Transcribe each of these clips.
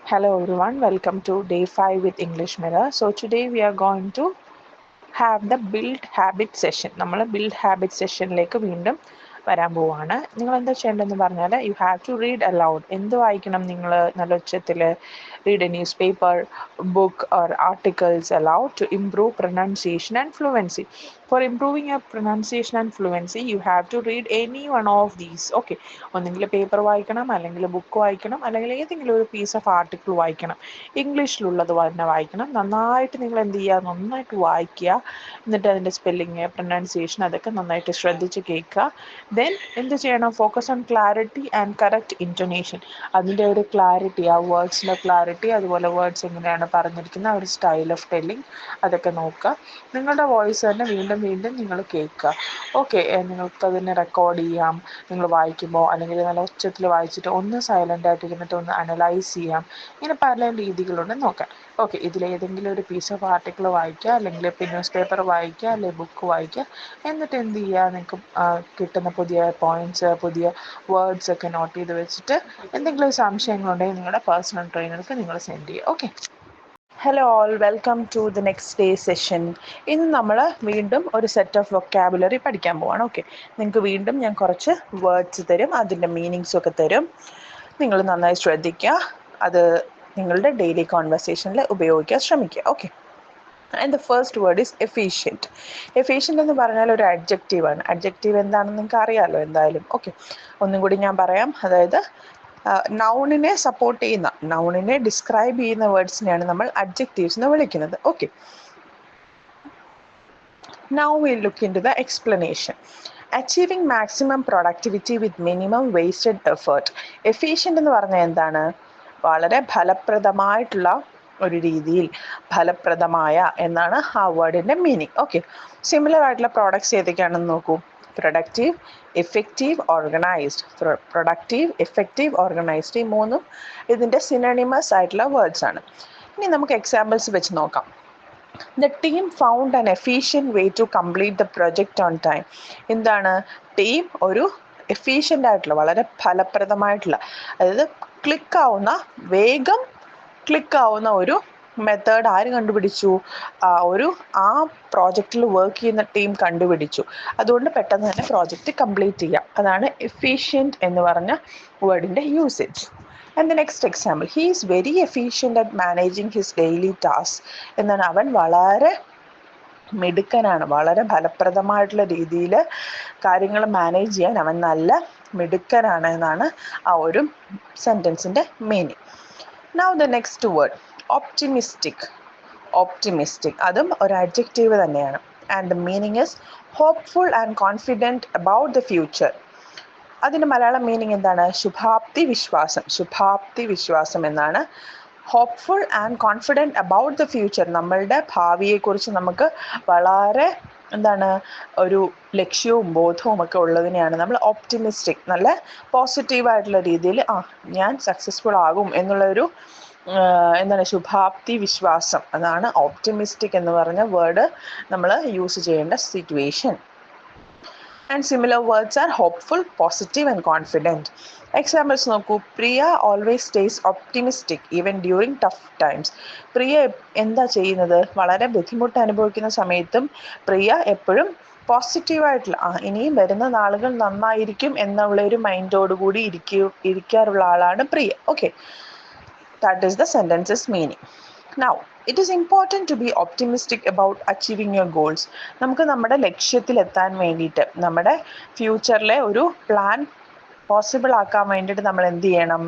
Hello everyone, welcome to day 5 with English Mirror. So today we are going to have the build habit session. നമ്മൾ build habit സെഷനിലേക്ക് വീണ്ടും വരാൻ പോവാണ്. നിങ്ങൾ എന്താ ചെയ്യേണ്ടതെന്ന് പറഞ്ഞാൽ you have to read aloud. എന്ത് വായിക്കണം നിങ്ങൾ നല്ല ഉച്ചത്തിൽ? Read a newspaper, book or articles aloud to improve pronunciation and fluency. For improving your pronunciation and fluency, you have to read any one of these. Okay, ഒന്നെങ്കിൽ paper വായിക്കണം, അല്ലെങ്കിൽ book വായിക്കണം, അല്ലെങ്കിൽ ഏതെങ്കിലും ഒരു പീസ് ഓഫ് ആർട്ടിക്കിൾ വായിക്കണം. ഇംഗ്ലീഷിലുള്ളത് തന്നെ വായിക്കണം. നന്നായിട്ട് നിങ്ങൾ എന്ത് ചെയ്യുക, നന്നായിട്ട് വായിക്കുക. എന്നിട്ട് അതിൻ്റെ സ്പെല്ലിങ്, പ്രൊനൗൺസിയേഷൻ അതൊക്കെ നന്നായിട്ട് ശ്രദ്ധിച്ച് കേൾക്കുക. ദെൻ എന്ത് ചെയ്യണം? Focus on clarity and correct intonation. അതിൻ്റെ ഒരു ക്ലാരിറ്റി, ആ വേർഡ്സിൻ്റെ ക്ലാരിറ്റി, അതുപോലെ വേർഡ്സ് എങ്ങനെയാണ് പറഞ്ഞിരിക്കുന്നത്, ആ ഒരു സ്റ്റൈൽ ഓഫ് ടെല്ലിങ് അതൊക്കെ നോക്കുക. നിങ്ങളുടെ വോയിസ് തന്നെ വീണ്ടും വീണ്ടും നിങ്ങൾ കേൾക്കുക. ഓക്കെ, നിങ്ങൾക്കതിനെ റെക്കോർഡ് ചെയ്യാം നിങ്ങൾ വായിക്കുമ്പോൾ, അല്ലെങ്കിൽ നല്ല ഉച്ചത്തിൽ വായിച്ചിട്ട് ഒന്ന് സൈലൻ്റ് ആയിട്ട് ഇരുന്നിട്ട് ഒന്ന് അനലൈസ് ചെയ്യാം. ഇങ്ങനെ പല രീതികളുണ്ട് നോക്കാം. ഓക്കെ, ഇതിലേതെങ്കിലും ഒരു പീസ് ഓഫ് ആർട്ടിക്കിൾ വായിക്കുക, അല്ലെങ്കിൽ ന്യൂസ് പേപ്പർ വായിക്കുക, അല്ലെങ്കിൽ ബുക്ക് വായിക്കുക. എന്നിട്ട് എന്ത് ചെയ്യുക, നിങ്ങൾക്ക് കിട്ടുന്ന പുതിയ പോയിന്റ്സ്, പുതിയ വേർഡ്സ് ഒക്കെ നോട്ട് ചെയ്ത് വെച്ചിട്ട് എന്തെങ്കിലും സംശയങ്ങളുണ്ടെങ്കിൽ നിങ്ങളുടെ പേഴ്സണൽ ട്രെയിനർക്ക് നിങ്ങൾ സെൻഡ് ചെയ്യുക. Okay, hello all, welcome to the next day session. ഇന്ന് നമ്മൾ വീണ്ടും ഒരു സെറ്റ് ഓഫ് വൊക്കാബുലറി പഠിക്കാൻ പോവാണ്. ഓക്കെ, നിങ്ങൾക്ക് വീണ്ടും ഞാൻ കുറച്ച് വേർഡ്സ് തരും, അതിൻ്റെ മീനിങ്സും ഒക്കെ തരും. നിങ്ങൾ നന്നായി ശ്രദ്ധിക്കുക, അത് നിങ്ങളുടെ ഡെയിലി കോൺവെർസേഷനിൽ ഉപയോഗിക്കാൻ ശ്രമിക്കുക. Okay, and the first word is efficient. Efficient എന്ന് പറഞ്ഞാൽ ഒരു അഡ്ജക്റ്റീവാണ്. അഡ്ജക്റ്റീവ് എന്താണെന്ന് നിങ്ങൾക്ക് അറിയാമല്ലോ എന്തായാലും. ഓക്കെ, ഒന്നും കൂടി ഞാൻ പറയാം. അതായത് നൗണിനെ സപ്പോർട്ട് ചെയ്യുന്ന, നൗണിനെ ഡിസ്ക്രൈബ് ചെയ്യുന്ന വേർഡ്സിനെയാണ് നമ്മൾ അഡ്ജക്റ്റീവ്സ് എന്ന് വിളിക്കുന്നത്. Okay, now we'll look into the explanation. Achieving maximum productivity with minimum wasted effort. Efficient എന്ന് പറഞ്ഞാൽ എന്താണ്? വളരെ ഫലപ്രദമായിട്ടുള്ള ഒരു രീതിയിൽ, ഫലപ്രദമായ എന്നാണ് ആ വേർഡിൻ്റെ മീനിങ്. ഓക്കെ, സിമിലർ ആയിട്ടുള്ള പ്രോഡക്ട്സ് ഏതൊക്കെയാണെന്ന് നോക്കൂ. Productive, effective, organised. Productive, effective, organised, ഈ മൂന്നും ഇതിൻ്റെ സിനോണിമസ് ആയിട്ടുള്ള വേർഡ്സ് ആണ്. ഇനി നമുക്ക് എക്സാമ്പിൾസ് വെച്ച് നോക്കാം. The team found an efficient way to complete the project on time. എന്താണ്? ടീം ഒരു എഫിഷ്യൻ്റ് ആയിട്ടുള്ള, വളരെ ഫലപ്രദമായിട്ടുള്ള, അതായത് ക്ലിക്കാവുന്ന, വേഗം ക്ലിക്കാവുന്ന ഒരു മെത്തേഡ് ആര് കണ്ടുപിടിച്ചു? ആ പ്രോജക്റ്റിൽ വർക്ക് ചെയ്യുന്ന ടീം കണ്ടുപിടിച്ചു. അതുകൊണ്ട് പെട്ടെന്ന് തന്നെ പ്രോജക്റ്റ് കംപ്ലീറ്റ് ചെയ്യാം. അതാണ് എഫിഷ്യൻറ്റ് എന്ന് പറഞ്ഞ വേർഡിൻ്റെ usage. And the next example, he is very efficient at managing his daily tasks. എന്നാൽ അവൻ വളരെ മിടുക്കനാണ്, വളരെ ഫലപ്രദമായിട്ടുള്ള രീതിയിൽ കാര്യങ്ങൾ മാനേജ് ചെയ്യാൻ അവൻ നല്ല മിടുക്കനാണ് എന്നാണ് ആ ഒരു സെൻറ്റൻസിൻ്റെ meaning. Now the next word, optimistic. Optimistic, അതും ഒരു അഡ്ജക്റ്റീവ് തന്നെയാണ്. And the meaning is hopeful and confident about the future. അതിൻ്റെ മലയാളം മീനിങ് എന്താണ്? ശുഭാപ്തി വിശ്വാസം. ശുഭാപ്തി വിശ്വാസം എന്നാണ്. Hopeful and confident about the future. നമ്മളുടെ ഭാവിയെക്കുറിച്ച് നമുക്ക് വളരെ എന്താണ്, ഒരു ലക്ഷ്യവും ബോധവും ഒക്കെ ഉള്ളതിനെയാണ് നമ്മൾ ഓപ്റ്റിമിസ്റ്റിക്, നല്ല പോസിറ്റീവായിട്ടുള്ള രീതിയിൽ ഞാൻ സക്സസ്ഫുൾ ആകും എന്നുള്ളൊരു എന്താണ്, ശുഭാപ്തി വിശ്വാസം. അതാണ് ഓപ്റ്റിമിസ്റ്റിക് എന്ന് പറഞ്ഞ വേർഡ് നമ്മൾ യൂസ് ചെയ്യേണ്ട situation. And similar words are hopeful, positive and confident. Examples നോക്കൂ. പ്രിയ always stays optimistic even during tough times. പ്രിയ എന്താ ചെയ്യുന്നത്? വളരെ ബുദ്ധിമുട്ട് അനുഭവിക്കുന്ന സമയത്തും പ്രിയ എപ്പോഴും പോസിറ്റീവായിട്ടുള്ള, ഇനിയും വരുന്ന നാളുകൾ നന്നായിരിക്കും എന്നുള്ള ഒരു മൈൻഡോടുകൂടി ഇരിക്കാറുള്ള ആളാണ് Priya. Okay, that is the sentence's meaning. Now, it is important to be optimistic about achieving your goals. നമുക്ക് നമ്മുടെ ലക്ഷ്യത്തിലെത്താൻ വേണ്ടിയിട്ട്, നമ്മുടെ ഫ്യൂച്ചറിലെ ഒരു പ്ലാൻ പോസിബിൾ ആക്കാൻ വേണ്ടിയിട്ട് നമ്മൾ എന്ത് ചെയ്യണം?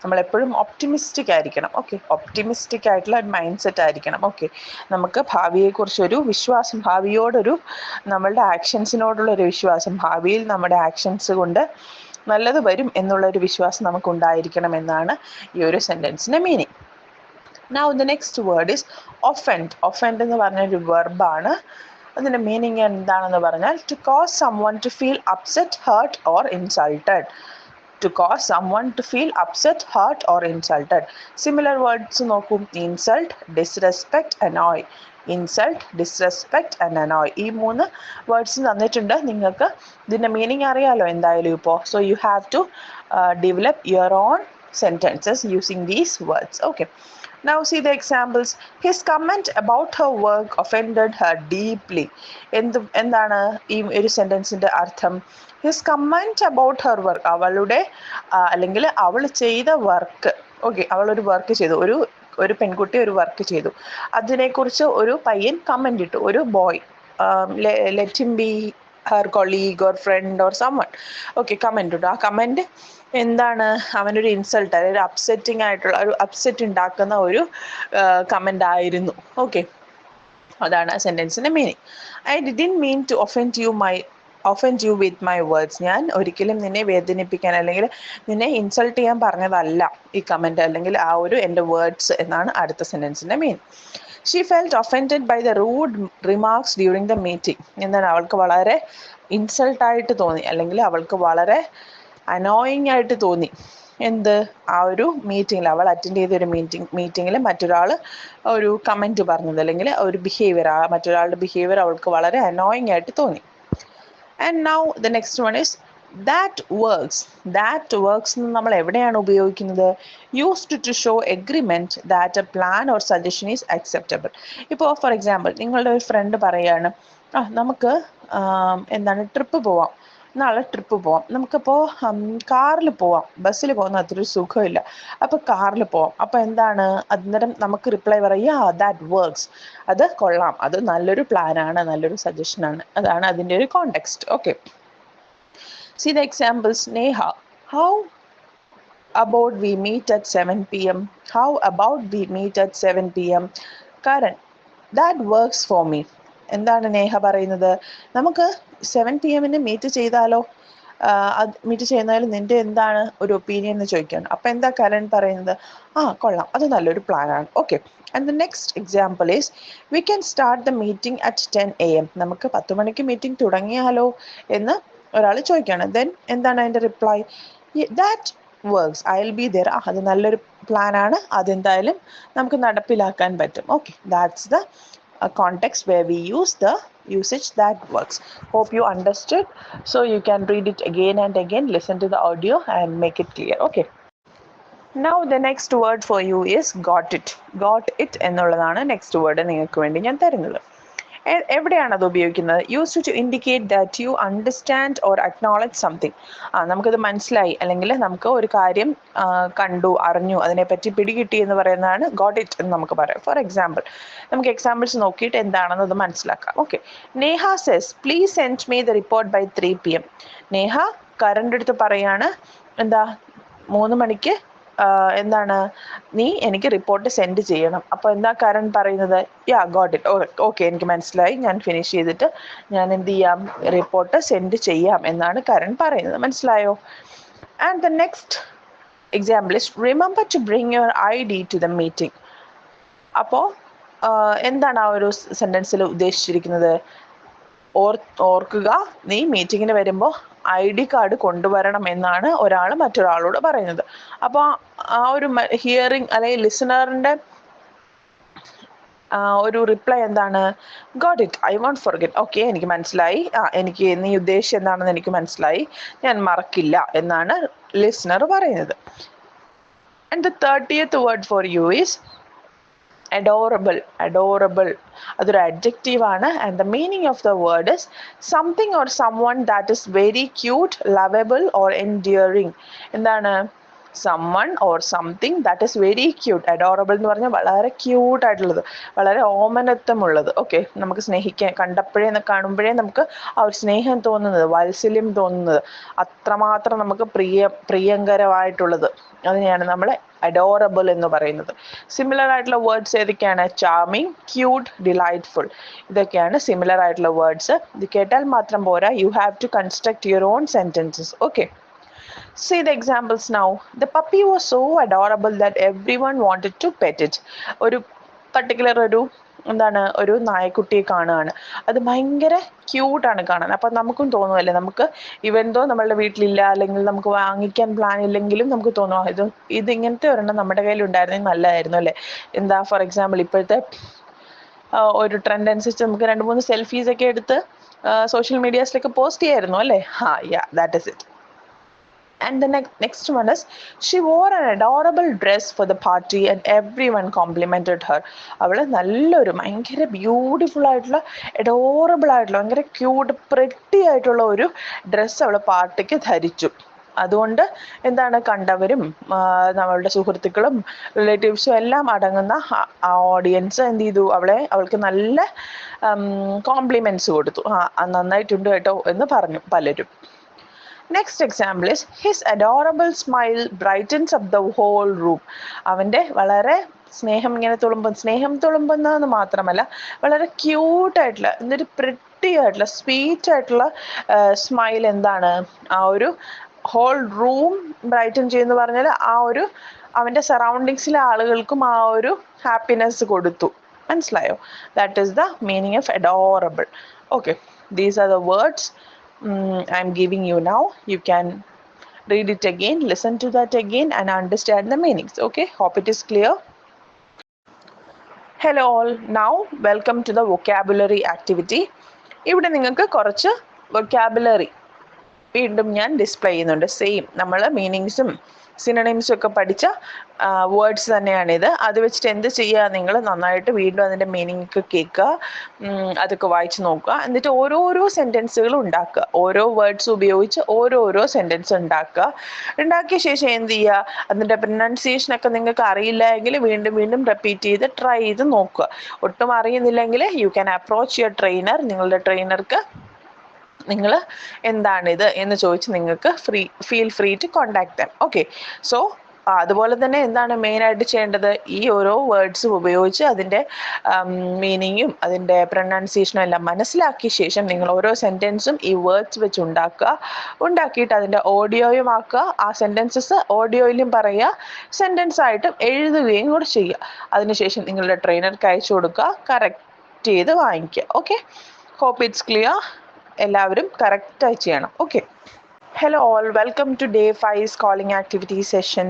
നമ്മളെപ്പോഴും ഒപ്റ്റിമിസ്റ്റിക് ആയിരിക്കണം. ഓക്കെ, ഒപ്റ്റിമിസ്റ്റിക് ആയിട്ടുള്ള ഒരു മൈൻഡ് സെറ്റ് ആയിരിക്കണം. ഓക്കെ, നമുക്ക് ഭാവിയെക്കുറിച്ചൊരു വിശ്വാസം, ഭാവിയോടൊരു, നമ്മളുടെ ആക്ഷൻസിനോടുള്ളൊരു വിശ്വാസം, ഭാവിയിൽ നമ്മുടെ ആക്ഷൻസ് കൊണ്ട് നല്ലത് വരും എന്നുള്ളൊരു വിശ്വാസം നമുക്കുണ്ടായിരിക്കണം എന്നാണ് ഈ ഒരു സെൻറ്റൻസിൻ്റെ meaning. Now the next word is offend. Offend എന്ന് പറഞ്ഞൊരു വെർബാണ്. അതിൻ്റെ മീനിങ് എന്താണെന്ന് പറഞ്ഞാൽ to cause someone to feel upset, hurt or insulted. To cause someone to feel upset, hurt or insulted. Similar words നോക്കൂ. insult, disrespect, annoy. insult, disrespect and annoy. ഈ മൂന്ന് words തന്നിട്ടുണ്ട്. നിങ്ങൾക്ക് ഇതിൻ്റെ മീനിങ് അറിയാലോ എന്തായാലും ഇപ്പോൾ. So you have to develop your own sentences using these words. Okay, now see the examples. His comment about her work offended her deeply. എന്താണ് ഈ ഒരു സെന്റൻസിന്റെ അർത്ഥം? His comment about her work, അവളുടെ അല്ലെങ്കിൽ അവൾ ചെയ്ത വർക്ക്. ഓക്കെ, അവൾ ഒരു വർക്ക് ചെയ്തു, ഒരു പെൺകുട്ടി ഒരു വർക്ക് ചെയ്തു, അതിനെക്കുറിച്ച് ഒരു പയ്യൻ കമന്റ് ഇട്ടു, ഒരു boy, let him be her colleague or friend or someone. ഓക്കെ, കമന്റ് ഇട്ടു. ആ കമന്റ് എന്താണ്? അവനൊരു ഇൻസൾട്ട്, അതായത് അപ്സെറ്റിംഗ് ആയിട്ടുള്ള ഒരു അപ്സെറ്റ് ഉണ്ടാക്കുന്ന ഒരു കമന്റ് ആയിരുന്നു. ഓക്കെ, അതാണ് സെന്റൻസിന്റെ meaning. I didn't mean to offend you with my words. ഞാൻ ഒരിക്കലും നിന്നെ വേദനിപ്പിക്കാൻ അല്ലെങ്കിൽ നിന്നെ ഇൻസൾട്ട് ചെയ്യാൻ പറഞ്ഞതല്ല ഈ കമന്റ് അല്ലെങ്കിൽ ആ ഒരു എൻ്റെ വേർഡ്സ് എന്നാണ് അടുത്ത സെന്റൻസിന്റെ meaning. She felt offended by the rude remarks during the meeting. എന്താണ്? അവൾക്ക് വളരെ ഇൻസൾട്ടായിട്ട് തോന്നി, അല്ലെങ്കിൽ അവൾക്ക് വളരെ അനോയിങ് ആയിട്ട് തോന്നി. എന്ത്? ആ ഒരു മീറ്റിങ്ങിൽ, അവൾ അറ്റൻഡ് ചെയ്ത ഒരു മീറ്റിങ്ങിൽ മറ്റൊരാൾ ഒരു കമന്റ് പറഞ്ഞത് അല്ലെങ്കിൽ ഒരു ബിഹേവിയർ, ആ മറ്റൊരാളുടെ ബിഹേവിയർ അവൾക്ക് വളരെ അനോയിങ് ആയിട്ട് തോന്നി. And now the next one is that works. That works നമ്മൾ എവിടെയാണ് ഉപയോഗിക്കുന്നത്? Used to show agreement that a plan or suggestion is acceptable. ഇപ്പോൾ ഫോർ എക്സാമ്പിൾ, നിങ്ങളുടെ ഒരു ഫ്രണ്ട് പറയാണ്, നമുക്ക് എന്താണ് ട്രിപ്പ് പോവാം, നാളെ ട്രിപ്പ് പോവാം, നമുക്കിപ്പോൾ കാറിൽ പോവാം, ബസ്സിൽ പോകുന്ന അത്രയൊരു സുഖമില്ല, അപ്പോൾ കാറിൽ പോവാം. അപ്പോൾ എന്താണ് അന്നേരം നമുക്ക് റിപ്ലൈ പറയാ, ദാറ്റ് വർക്ക്സ്, അത് കൊള്ളാം, അത് നല്ലൊരു പ്ലാനാണ്, നല്ലൊരു സജഷനാണ്. അതാണ് അതിൻ്റെ ഒരു context. Okay, see the examples. Neha, how about we meet at 7 p.m? How about we meet at 7 p.m? Karan, that works for me. എന്താണ് നേഹ പറയുന്നത്? നമുക്ക് 7 PM മീറ്റ് ചെയ്താലോ, മീറ്റ് ചെയ്യുന്നതിൽ നിന്റെ എന്താണ് ഒരു ഒപ്പീനിയൻ എന്ന് ചോദിക്കുകയാണ്. അപ്പം എന്താ കരൺ പറയുന്നത്? കൊള്ളാം, അത് നല്ലൊരു പ്ലാനാണ്. Okay, and the next example is we can start the meeting at 10 AM. നമുക്ക് 10 മണിക്ക് മീറ്റിംഗ് തുടങ്ങിയാലോ എന്ന് ഒരാൾ ചോദിക്കുകയാണ്. ദെൻ എന്താണ് അതിൻ്റെ reply? That works, I will be there. അത് നല്ലൊരു പ്ലാനാണ്, അതെന്തായാലും നമുക്ക് നടപ്പിലാക്കാൻ പറ്റും. Okay, that's the context where we use the usage that works. Hope you understood. So you can read it again and again, listen to the audio and make it clear. Okay, now the next word for you is got it. Got it എന്നുള്ളതാണ് next word നിങ്ങൾക്ക് വേണ്ടി ഞാൻ തരുന്നത്. എവിടെയാണ് അത് ഉപയോഗിക്കുന്നത്? Used to indicate that you understand or acknowledge something. നമുക്കത് മനസ്സിലായി, അല്ലെങ്കിൽ നമുക്ക് ഒരു കാര്യം കണ്ടു, അറിഞ്ഞു, അതിനെപ്പറ്റി പിടികിട്ടി എന്ന് പറയുന്നതാണ് ഗോട്ട് ഇറ്റ് എന്ന് നമുക്ക് പറയാം. ഫോർ എക്സാമ്പിൾ, നമുക്ക് എക്സാമ്പിൾസ് നോക്കിയിട്ട് എന്താണെന്ന് അത് മനസ്സിലാക്കാം. Okay, Neha says please send me the report by 3 PM. Neha കരൻ്റെ അടുത്ത് പറയാണ്, എന്താ 3 മണിക്ക് എന്താണ് നീ എനിക്ക് റിപ്പോർട്ട് സെൻഡ് ചെയ്യണം. അപ്പോൾ എന്താ കരൺ പറയുന്നത്? ഗോട്ട് ഇറ്റ്, ഓക്കെ എനിക്ക് മനസ്സിലായി, ഞാൻ ഫിനിഷ് ചെയ്തിട്ട് ഞാൻ എന്ത് ചെയ്യാം, റിപ്പോർട്ട് സെൻഡ് ചെയ്യാം എന്നാണ് കരൺ പറയുന്നത്. മനസ്സിലായോ? And the next example is remember to bring your ID to the meeting. അപ്പോൾ എന്താണ് ആ ഒരു സെൻറ്റൻസിൽ ഉദ്ദേശിച്ചിരിക്കുന്നത്? ഓർക്കുക, നീ മീറ്റിങ്ങിന് വരുമ്പോൾ ID കാർഡ് കൊണ്ടുവരണം എന്നാണ് ഒരാൾ മറ്റൊരാളോട് പറയുന്നത്. അപ്പോൾ ആ ഒരു ഹിയറിംഗ് അല്ലെങ്കിൽ ലിസണറിൻ്റെ ഒരു റിപ്ലൈ എന്താണ്? Got it, I won't forget. Okay, എനിക്ക് മനസ്സിലായി, എനിക്ക് നീ ഉദ്ദേശിച്ചത് എന്താണെന്ന് എനിക്ക് മനസ്സിലായി, ഞാൻ മറക്കില്ല എന്നാണ് ലിസണർ പറയുന്നത്. And the 30th word for you is adorable. Adorable, അതൊരു adjective ആണ്. and the meaning of the word is something or someone that is very cute, lovable or endearing. എന്താണ്? someone or something that is very cute. adorable എന്ന് പറഞ്ഞാൽ വളരെ cute ആയിട്ടുള്ളത്, വളരെ ഓമനത്വമുള്ളത്. Okay, നമുക്ക് സ്നേഹിക്കാൻ കാണുമ്പോഴേ നമുക്ക് ആ ഒരു സ്നേഹം തോന്നുന്നത്, വാത്സല്യം തോന്നുന്നത്, അത്രമാത്രം നമുക്ക് പ്രിയങ്കരമായിട്ടുള്ളത്, അതിനെയാണ് നമ്മൾ അഡോറബിൾ എന്ന് പറയുന്നത്. സിമിലർ ആയിട്ടുള്ള വേർഡ്സ് ഏതൊക്കെയാണ്? Charming, cute, delightful. ഇതൊക്കെയാണ് സിമിലർ ആയിട്ടുള്ള വേർഡ്സ്. ഇത് കേട്ടാൽ മാത്രം പോരാ, you have to construct your own sentences. Okay, see the examples now. The puppy was so adorable that everyone wanted to pet it. ഒരു പർട്ടിക്കുലർ ഒരു നായക്കുട്ടിയെ കാണുകയാണ്, അത് ഭയങ്കര ക്യൂട്ടാണ് കാണാൻ. അപ്പം നമുക്കും തോന്നുമല്ലേ, നമുക്ക് ഇവന്തോ നമ്മളുടെ വീട്ടിലില്ല, അല്ലെങ്കിൽ നമുക്ക് വാങ്ങിക്കാൻ പ്ലാൻ ഇല്ലെങ്കിലും നമുക്ക് തോന്നും, ഇത് ഇങ്ങനത്തെ ഒരെണ്ണം നമ്മുടെ കയ്യിൽ ഉണ്ടായിരുന്നെങ്കിൽ നല്ലതായിരുന്നു അല്ലേ. എന്താ ഫോർ എക്സാമ്പിൾ, ഇപ്പോഴത്തെ ഒരു ട്രെൻഡ് അനുസരിച്ച് നമുക്ക് 2-3 സെൽഫീസ് ഒക്കെ എടുത്ത് സോഷ്യൽ മീഡിയാസിലൊക്കെ പോസ്റ്റ് ചെയ്യായിരുന്നു അല്ലേ. That is it. And the next one is, she wore an adorable dress for the party and everyone complimented her. അവള് നല്ലൊരു ഭയങ്കര ബ്യൂട്ടിഫുൾ ആയിട്ടുള്ള അഡോറബിൾ ആയിട്ടുള്ള ഭയങ്കര ക്യൂട്ട് പ്രിട്ടി ആയിട്ടുള്ള ഒരു ഡ്രസ്സ് അവള് പാർട്ടിക്ക് ധരിച്ചു. അതുകൊണ്ട് എന്താണ്, കണ്ടവരും നമ്മളുടെ സുഹൃത്തുക്കളും റിലേറ്റീവ്സും എല്ലാം അടങ്ങുന്ന ഓഡിയൻസ് എന്ത് ചെയ്തു, അവൾക്ക് നല്ല കോംപ്ലിമെന്റ്സ് കൊടുത്തു. നന്നായിട്ടുണ്ട് കേട്ടോ എന്ന് പറഞ്ഞു പലരും. Next example is, his adorable smile brightens up the whole room. അവൻ്റെ വളരെ സ്നേഹം തുളുമ്പുന്നതെന്ന് മാത്രമല്ല, വളരെ ക്യൂട്ടായിട്ടുള്ള എന്തൊരു പ്രിട്ടി ആയിട്ടുള്ള സ്വീറ്റ് ആയിട്ടുള്ള സ്മൈൽ എന്താണ് ആ ഒരു ഹോൾ റൂം ബ്രൈറ്റൻ ചെയ്യുന്നു പറഞ്ഞാൽ ആ ഒരു അവൻ്റെ സറൗണ്ടിങ്സിലെ ആളുകൾക്കും ആ ഒരു ഹാപ്പിനെസ് കൊടുത്തു. മനസ്സിലായോ? That is the meaning of adorable. Okay, these are the words I'm giving you now. You can read it again, listen to that again and understand the meanings. Okay, hope it is clear. Hello all, now welcome to the vocabulary activity. ഇവിടെ നിങ്ങൾക്ക് കുറച്ച് vocabulary വീണ്ടും ഞാൻ display ചെയ്യുന്നുണ്ട്. Same നമ്മൾ മീനിങ്സും സിനണിംസും ഒക്കെ പഠിച്ച words തന്നെയാണിത്. അത് വെച്ചിട്ട് എന്ത് ചെയ്യുക, നിങ്ങൾ നന്നായിട്ട് വീണ്ടും അതിൻ്റെ മീനിങ് ഒക്കെ കേൾക്കുക, അതൊക്കെ വായിച്ച് നോക്കുക, എന്നിട്ട് ഓരോരോ സെൻറ്റൻസുകൾ ഉണ്ടാക്കുക. ഓരോ വേർഡ്സ് ഉപയോഗിച്ച് ഓരോരോ സെൻറ്റൻസ് ഉണ്ടാക്കിയ ശേഷം എന്ത് ചെയ്യുക, അതിൻ്റെ പ്രൊനൗൺസിയേഷനൊക്കെ നിങ്ങൾക്ക് അറിയില്ല എങ്കിൽ വീണ്ടും വീണ്ടും റിപ്പീറ്റ് ചെയ്ത് ട്രൈ ചെയ്ത് നോക്കുക. ഒട്ടും അറിയുന്നില്ലെങ്കിൽ you can approach your trainer. നിങ്ങളുടെ ട്രെയിനർക്ക് നിങ്ങൾ എന്താണിത് എന്ന് ചോദിച്ച് നിങ്ങൾക്ക് feel free to contact them. Okay, so അതുപോലെ തന്നെ എന്താണ് മെയിനായിട്ട് ചെയ്യേണ്ടത്, ഈ ഓരോ വേർഡ്സും ഉപയോഗിച്ച് അതിൻ്റെ മീനിങ്ങും അതിൻ്റെ പ്രൊനൗൺസിയേഷനും എല്ലാം മനസ്സിലാക്കിയ ശേഷം നിങ്ങൾ ഓരോ സെൻറ്റൻസും ഈ വേർഡ്സ് വെച്ച് ഉണ്ടാക്കിയിട്ട് അതിൻ്റെ ഓഡിയോയും ആക്കുക. ആ സെൻറ്റൻസസ് ഓഡിയോയിലും പറയുക, സെൻറ്റൻസ് ആയിട്ടും എഴുതുകയും കൂടെ ചെയ്യുക. അതിനുശേഷം നിങ്ങളുടെ ട്രെയിനർക്ക് അയച്ചു കൊടുക്കുക, കറക്റ്റ് ചെയ്ത് വാങ്ങിക്കുക. Okay, hope it's clear. എല്ലാവരും കറക്റ്റായി ചെയ്യണം. Okay, hello all, welcome to day 5 schooling activity session.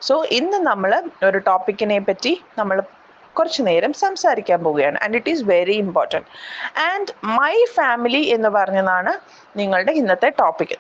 So ഇന്ന് നമ്മൾ ഒരു ടോപ്പിക്കിനെ പറ്റി നമ്മൾ കുറച്ച് നേരം സംസാരിക്കാൻ പോവുകയാണ്. And it is very important. And my family എന്ന് പറഞ്ഞതാണ് നിങ്ങളുടെ ഇന്നത്തെ ടോപ്പിക്.